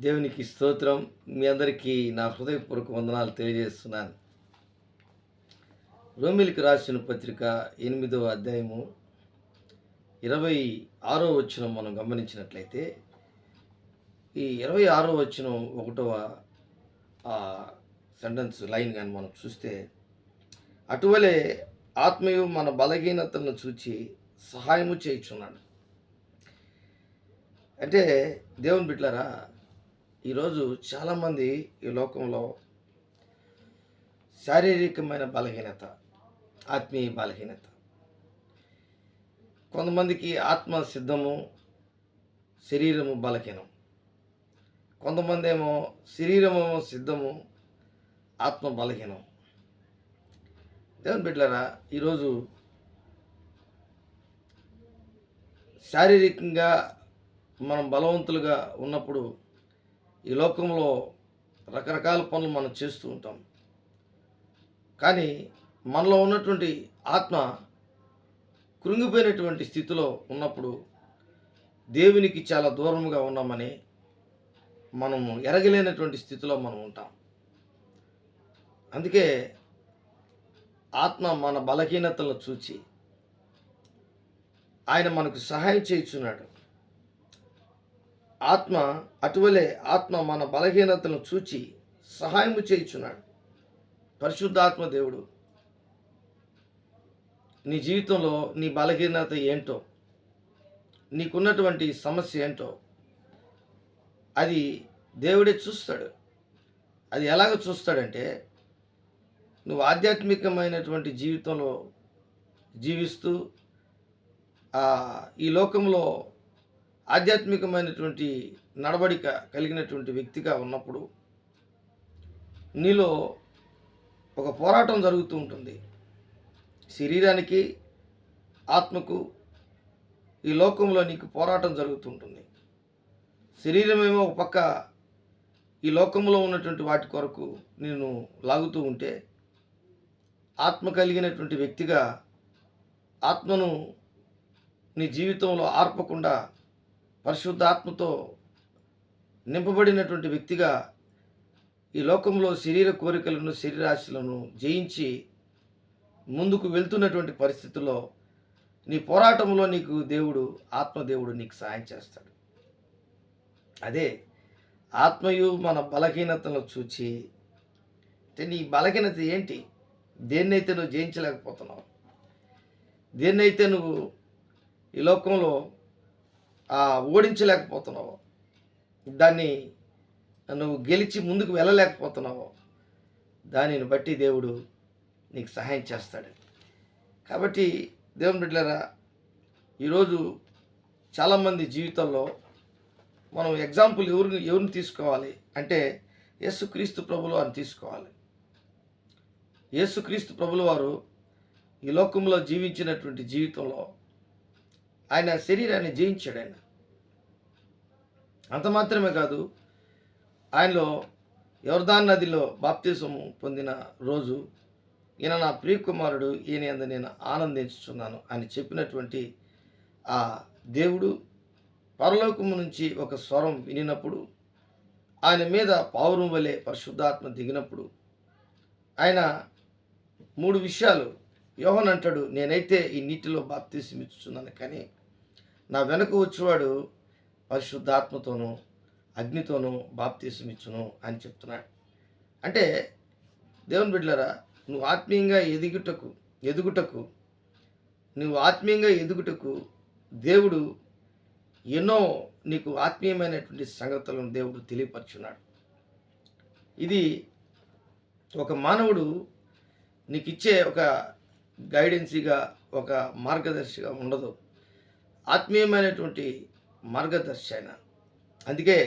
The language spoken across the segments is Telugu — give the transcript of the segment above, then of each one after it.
దేవునికి స్తోత్రం. మీ అందరికీ నా హృదయపూర్వక వందనాలు తెలియజేస్తున్నాను. రోమిలికి రాసిన పత్రిక 8వ అధ్యాయము 26వ వచనం మనం గమనించినట్లయితే, ఈ 26వ వచనం 1వ సెంటెన్స్ లైన్ కానీ మనం చూస్తే, అటువలే ఆత్మయు మన బలహీనతలను చూచి సహాయము చేయుచున్నాడు. అంటే దేవుని బిడ్డలారా, ఈరోజు చాలామంది ఈ లోకంలో శారీరకమైన బలహీనత, ఆత్మీయ బలహీనత, కొంతమందికి ఆత్మ సిద్ధము, శరీరము బలహీనం, కొంతమంది ఏమో శరీరము సిద్ధము, ఆత్మ బలహీనం. దేవుని బిడ్డలారా, ఈరోజు శారీరకంగా మనం బలవంతులుగా ఉన్నప్పుడు ఈ లోకంలో రకరకాల పనులు మనం చేస్తూ ఉంటాం. కానీ మనలో ఉన్నటువంటి ఆత్మ కృంగిపోయినటువంటి స్థితిలో ఉన్నప్పుడు దేవునికి చాలా దూరంగా ఉన్నామని మనము ఎరగలేనటువంటి స్థితిలో మనం ఉంటాం. అందుకే ఆత్మ మన బలహీనతలను చూచి ఆయన మనకు సహాయం చేయుచున్నాడు. అటువలే ఆత్మ మన బలహీనతలను చూచి సహాయము చేయుచున్నాడు. పరిశుద్ధాత్మ దేవుడు నీ జీవితంలో నీ బలహీనత ఏంటో, నీకున్నటువంటి సమస్య ఏంటో అది దేవుడే చూస్తాడు. అది ఎలాగ చూస్తాడంటే, నువ్వు ఆధ్యాత్మికమైనటువంటి జీవితంలో జీవిస్తూ ఈ లోకంలో ఆధ్యాత్మికమైనటువంటి నడవడిక కలిగినటువంటి వ్యక్తిగా ఉన్నప్పుడు నీలో ఒక పోరాటం జరుగుతూ ఉంటుంది. శరీరానికి, ఆత్మకు ఈ లోకంలో నీకు పోరాటం జరుగుతూ ఉంటుంది. శరీరమేమో ఒక పక్క ఈ లోకంలో ఉన్నటువంటి వాటి కొరకు నేను లాగుతూ ఉంటే, ఆత్మ కలిగినటువంటి వ్యక్తిగా ఆత్మను నీ జీవితంలో ఆర్పకుండా పరిశుద్ధాత్మతో నింపబడినటువంటి వ్యక్తిగా ఈ లోకంలో శరీర కోరికలను, శరీరాశలను జయించి ముందుకు వెళ్తున్నటువంటి పరిస్థితుల్లో నీ పోరాటంలో నీకు ఆత్మదేవుడు నీకు సహాయం చేస్తాడు. అదే ఆత్మయు మన బలహీనతలను చూచి, అంటే నీ బలహీనత ఏంటి? దేన్నైతే నువ్వు జయించలేకపోతున్నావు, దేన్నైతే నువ్వు ఈ లోకంలో ఓడించలేకపోతున్నావు, దాన్ని నువ్వు గెలిచి ముందుకు వెళ్ళలేకపోతున్నావు, దానిని బట్టి దేవుడు నీకు సహాయం చేస్తాడు. కాబట్టి దేవుని బిడ్డలారా, ఈరోజు చాలామంది జీవితంలో మనం ఎగ్జాంపుల్ ఎవరిని తీసుకోవాలి అంటే యేసుక్రీస్తు ప్రభులు అని తీసుకోవాలి. యేసుక్రీస్తు ప్రభులు వారు ఈ లోకంలో జీవించినటువంటి జీవితంలో ఆయన శరీరాన్ని జయించాడు. అంత మాత్రమే కాదు, ఆయనలో యొర్దాను నదిలో బాప్తిసము పొందిన రోజు, ఈయన నా ప్రియకుమారుడు, ఈయన యందు నేను ఆనందించుచున్నాను అని చెప్పినటువంటి ఆ దేవుడు పరలోకము నుంచి ఒక స్వరం వినినప్పుడు, ఆయన మీద పావురం వలె పరిశుద్ధాత్మ దిగినప్పుడు, ఆయన 3 విషయాలు యోహాను అంటాడు, నేనైతే ఈ నీటిలో బాప్తిసం ఇచ్చుచున్నాను, కానీ నా వెనక వచ్చేవాడు పరిశుద్ధాత్మతోనూ అగ్నితోనూ బాప్తిసం ఇచ్చును అని చెప్తున్నాడు. అంటే దేవుని బిడ్డలారా, నువ్వు ఆత్మీయంగా ఎదుగుటకు దేవుడు ఎన్నో నీకు ఆత్మీయమైనటువంటి సంగతులను దేవుడు తెలియపరుచున్నాడు. ఇది ఒక మానవుడు నీకు ఇచ్చే ఒక గైడెన్సీగా, ఒక మార్గదర్శిగా ఉండదు, ఆత్మీయమైనటువంటి మార్గదర్శి ఆయన. అందుకే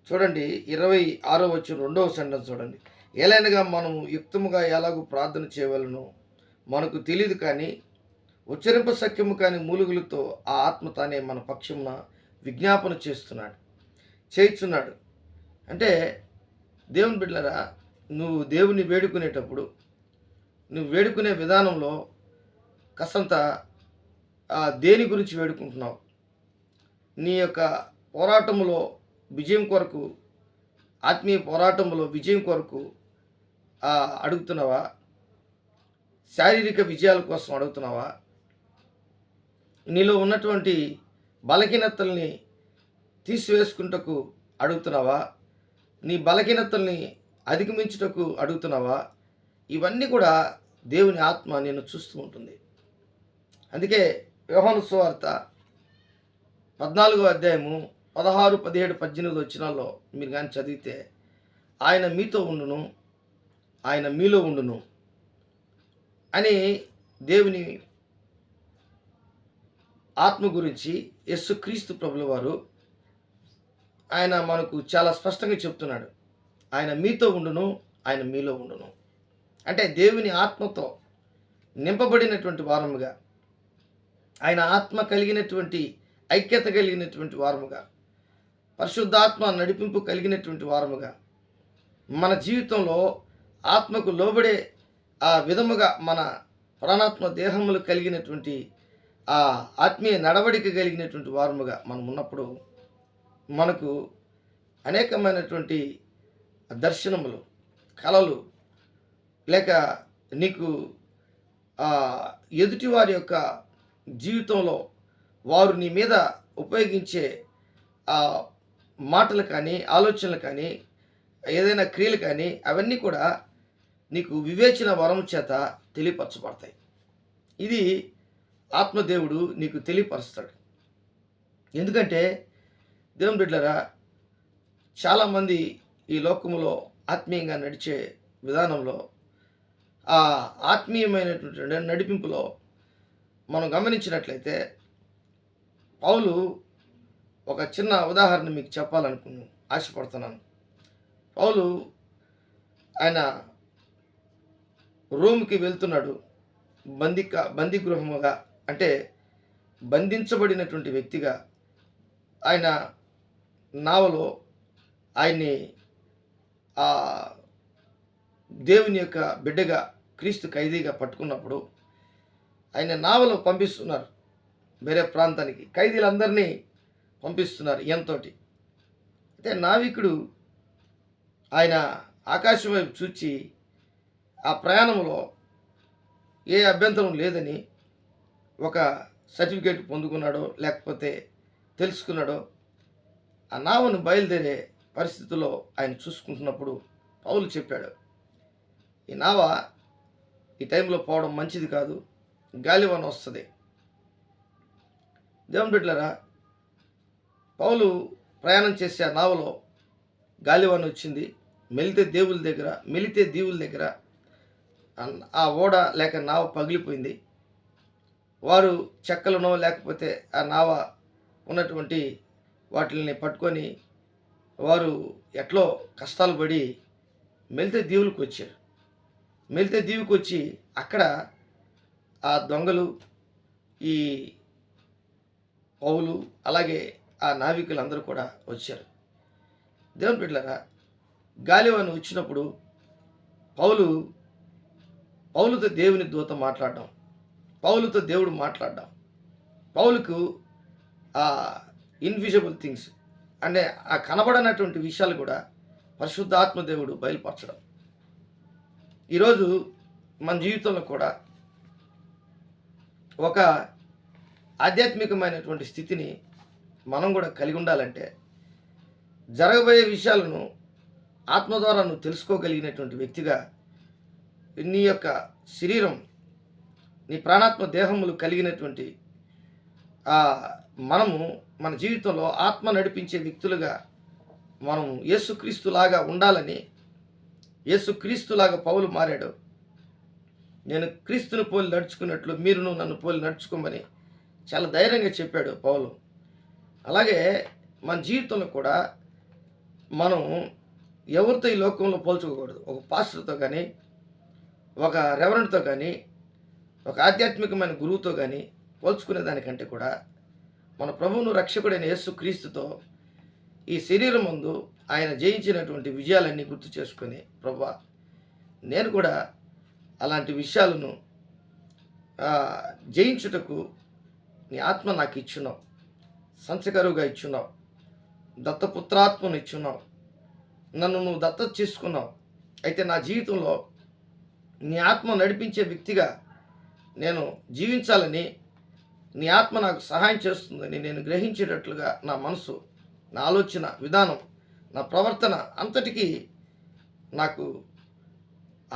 చూడండి, 26వ వచనం 2వ సెంటెన్స్ చూడండి. ఏలైనగా మనము యుక్తముగా ఎలాగూ ప్రార్థన చేయవలనో మనకు తెలియదు, కానీ ఉచ్చరింప సఖ్యము కాని మూలుగులతో ఆ ఆత్మ తానే మన పక్షమున విజ్ఞాపన చేయుచున్నాడు. అంటే దేవుని బిడ్డలారా, నువ్వు దేవుని వేడుకునేటప్పుడు, నువ్వు వేడుకునే విధానంలో కాస్తంత దేని గురించి వేడుకుంటున్నావు? నీ యొక్క పోరాటంలో విజయం కొరకు, ఆత్మీయ పోరాటంలో విజయం కొరకు అడుగుతున్నావా? శారీరక విజయాల కోసం అడుగుతున్నావా? నీలో ఉన్నటువంటి బలహీనతల్ని తీసివేసుకుంటకు అడుగుతున్నావా? నీ బలహీనతల్ని అధిగమించుటకు అడుగుతున్నావా? ఇవన్నీ కూడా దేవుని ఆత్మ నిన్ను చూస్తూ ఉంటుంది. అందుకే యోహాను సువార్త 14వ అధ్యాయము 16, 17, 18 వచనాల్లో మీరు కానీ చదివితే, ఆయన మీతో ఉండును, ఆయన మీలో ఉండును అని దేవుని ఆత్మ గురించి యేసుక్రీస్తు ప్రభుల వారు ఆయన మనకు చాలా స్పష్టంగా చెప్తున్నాడు. ఆయన మీతో ఉండును, ఆయన మీలో ఉండును. అంటే దేవుని ఆత్మతో నింపబడినటువంటి వారముగా, ఆయన ఆత్మ కలిగినటువంటి ఐక్యత కలిగినటువంటి వారముగా, పరిశుద్ధాత్మ నడిపింపు కలిగినటువంటి వారముగా, మన జీవితంలో ఆత్మకు లోబడే ఆ విధముగా మన ప్రాణాత్మ దేహములు కలిగినటువంటి ఆ ఆత్మీయ నడవడిక కలిగినటువంటి వారముగా మనం ఉన్నప్పుడు మనకు అనేకమైనటువంటి దర్శనములు, కలలు, లేక నీకు ఎదుటి వారి యొక్క జీవితంలో వారు నీ మీద ఉపయోగించే మాటలు కానీ, ఆలోచనలు కానీ, ఏదైనా క్రియలు కానీ అవన్నీ కూడా నీకు వివేచన వరం చేత తెలియపరచబడతాయి. ఇది ఆత్మదేవుడు నీకు తెలియపరుస్తాడు. ఎందుకంటే దేవుని బిడ్డలారా, చాలామంది ఈ లోకములో ఆత్మీయంగా నడిచే విధానంలో ఆ ఆత్మీయమైనటువంటి నడిపింపులో మనం గమనించినట్లయితే, పౌలు ఒక చిన్న ఉదాహరణ మీకు ఆశపడుతున్నాను. పౌలు ఆయన రోమ్కి వెళ్తున్నాడు. బందీగృహముగా, అంటే బంధించబడినటువంటి వ్యక్తిగా ఆయన నావలో ఆయన్ని దేవుని యొక్క బిడ్డగా, క్రీస్తు ఖైదీగా పట్టుకున్నప్పుడు ఆయన నావలో పంపిస్తున్నారు వేరే ప్రాంతానికి. ఖైదీలందరినీ పంపిస్తున్నారు ఈయంతోటి. అయితే నావికుడు ఆయన ఆకాశం వైపు చూచి ఆ ప్రయాణంలో ఏ అభ్యంతరం లేదని ఒక సర్టిఫికేట్ పొందుకున్నాడో లేకపోతే తెలుసుకున్నాడో, ఆ నావను బయలుదేరే పరిస్థితుల్లో ఆయన చూసుకుంటున్నప్పుడు పౌలు చెప్పాడు, ఈ నావ ఈ టైంలో పోవడం మంచిది కాదు, గాలివాన వస్తుంది. దేవుని బిడ్డలారా, పౌలు ప్రయాణం చేసే ఆ నావలో గాలివాన వచ్చింది. మెలితే దీవుల దగ్గర ఆ ఓడ లేక నావ పగిలిపోయింది. వారు చెక్కలనో లేకపోతే ఆ నావ ఉన్నటువంటి వాటిని పట్టుకొని వారు ఎట్లో కష్టాలు పడి మెలితే దీవులకు వచ్చారు. మెలితే దీవుకి వచ్చి అక్కడ ఆ దొంగలు, ఈ పౌలు, అలాగే ఆ నావికులు అందరూ కూడా వచ్చారు. దేవుని బిడ్డలారా, గాలివాన వచ్చినప్పుడు పౌలుతో దేవుని దూత మాట్లాడడం, పౌలుతో దేవుడు మాట్లాడడం, పౌలుకు ఆ ఇన్విజిబుల్ థింగ్స్ అంటే ఆ కనబడనటువంటి విషయాలు కూడా పరిశుద్ధాత్మ దేవుడు బయలుపరచడం. ఈరోజు మన జీవితంలో కూడా ఒక ఆధ్యాత్మికమైనటువంటి స్థితిని మనం కూడా కలిగి ఉండాలంటే, జరగబోయే విషయాలను ఆత్మ ద్వారా నువ్వు తెలుసుకోగలిగినటువంటి వ్యక్తిగా, నీ యొక్క శరీరం, నీ ప్రాణాత్మ దేహములు కలిగినటువంటి మనము మన జీవితంలో ఆత్మ నడిపించే వ్యక్తులుగా మనం యేసుక్రీస్తులాగా ఉండాలని, యేసుక్రీస్తులాగా పౌలు మారాడు. నేను క్రీస్తుని పోలి నడుచుకున్నట్లు మీరును నన్ను పోలి నడుచుకోమని చాలా ధైర్యంగా చెప్పాడు పౌలు. అలాగే మన జీవితంలో కూడా మనం ఎవరితో ఈ లోకంలో పోల్చుకోకూడదు. ఒక పాస్టర్తో కానీ, ఒక రెవరెండ్తో కానీ, ఒక ఆధ్యాత్మికమైన గురువుతో కానీ పోల్చుకునే దానికంటే కూడా మన ప్రభువును రక్షకుడైన యేసుక్రీస్తుతో ఈ శరీరం ముందు ఆయన జయించినటువంటి విజయాలన్నీ గుర్తు చేసుకొని, ప్రభువా నేను కూడా అలాంటి విషయాలను జయించుటకు నీ ఆత్మ నాకు ఇచ్చున్నావు, సంచకరువుగా ఇచ్చున్నావు, దత్తపుత్రాత్మను ఇచ్చున్నావు. నన్ను నువ్వు దత్తత చేసుకున్నావు. అయితే నా జీవితంలో నీ ఆత్మ నడిపించే వ్యక్తిగా నేను జీవించాలని, నీ ఆత్మ నాకు సహాయం చేస్తుందని నేను గ్రహించేటట్లుగా నా మనసు, నా ఆలోచన విధానం, నా ప్రవర్తన అంతటికీ నాకు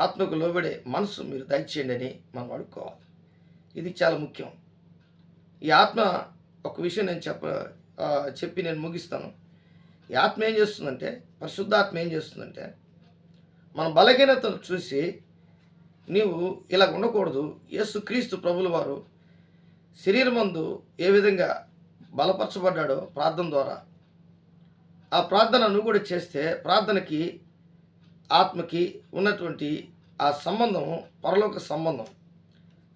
ఆత్మకు లోబడే మనసు మీరు దయచేయండి అని మనం అడుక్కోవాలి. ఇది చాలా ముఖ్యం. ఈ ఆత్మ, ఒక విషయం నేను చెప్పి నేను ముగిస్తాను. ఈ ఆత్మ ఏం చేస్తుందంటే, పరిశుద్ధాత్మ ఏం చేస్తుందంటే, మన బలహీనతను చూసి నీవు ఇలా ఉండకూడదు, యేసుక్రీస్తు ప్రభుల వారు శరీరమందు ఏ విధంగా బలపరచబడ్డాడో ప్రార్థన ద్వారా, ఆ ప్రార్థన నువ్వు కూడా చేస్తే ప్రార్థనకి ఆత్మకి ఉన్నటువంటి ఆ సంబంధం పరలోక సంబంధం.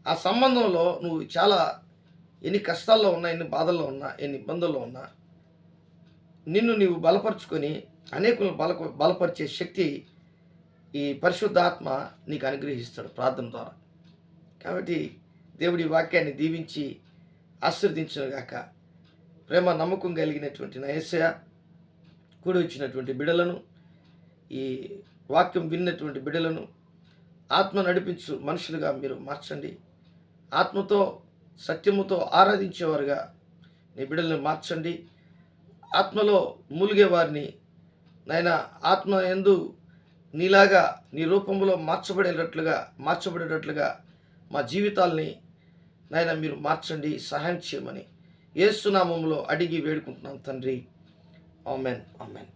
ఆ సంబంధంలో నువ్వు చాలా ఎన్ని కష్టాల్లో ఉన్నా, ఎన్ని బాధల్లో ఉన్నా, ఎన్ని ఇబ్బందుల్లో ఉన్నా నిన్ను నీవు బలపరుచుకొని అనేకులను బలపరిచే శక్తి ఈ పరిశుద్ధాత్మ నీకు అనుగ్రహిస్తాడు ప్రార్థన ద్వారా. కాబట్టి దేవుడి వాక్యాన్ని దీవించి ఆశీర్వదించునుగాక. ప్రేమ నమ్మకం కలిగినటువంటి నా యేసయ్య, కూడి వచ్చినటువంటి బిడ్డలను, ఈ వాక్యం విన్నటువంటి బిడ్డలను ఆత్మ నడిపించు మనుషులుగా మీరు మార్చండి. ఆత్మతో సత్యముతో ఆరాధించేవారుగా నీ బిడ్డలను మార్చండి. ఆత్మలో మూలిగే వారిని నాయన ఆత్మ యందు నీలాగా నీ రూపంలో మార్చబడేటట్లుగా మా జీవితాల్ని నాయన మీరు మార్చండి, సహాయం చేయమని యేసు నామములో అడిగి వేడుకుంటున్నాం తండ్రి. Amen, amen.